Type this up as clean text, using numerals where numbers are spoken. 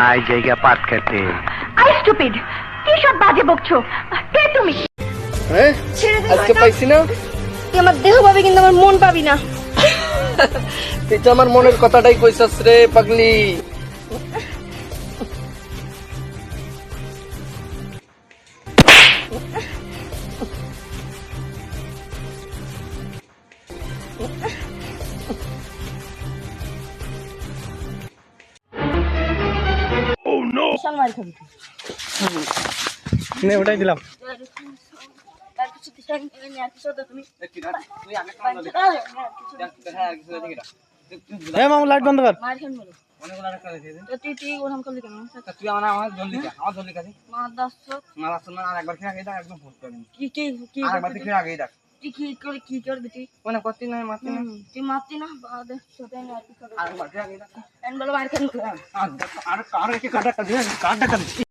I জায়গা পাট খেতে। আই স্টুপিড, কি সব বাজে বকছো? কে তুমি? হ্যাঁ আজকে পাইছি না, তুই আমার দেহ পাবি কিন্তু আমার মন পাবি না। তুই তো আমার মনের কথাটাই কইছস রে পাগলি। বিশাল মার খাবি তুই। নে ওটাই দিলাম। এ মামু লাইট বন্ধ কর। তুই আমার জলদি খা, আমার জলদি খাবি। মারা শোনা আর একবার খেয়ে দেখ, একদম ফুট করবি। আর একবার খেয়ে আগেই দেখ। মানে করতি না মারতি না। আর একবার খেয়ে আগেই দেখ। আর আর কি কাটা কাটা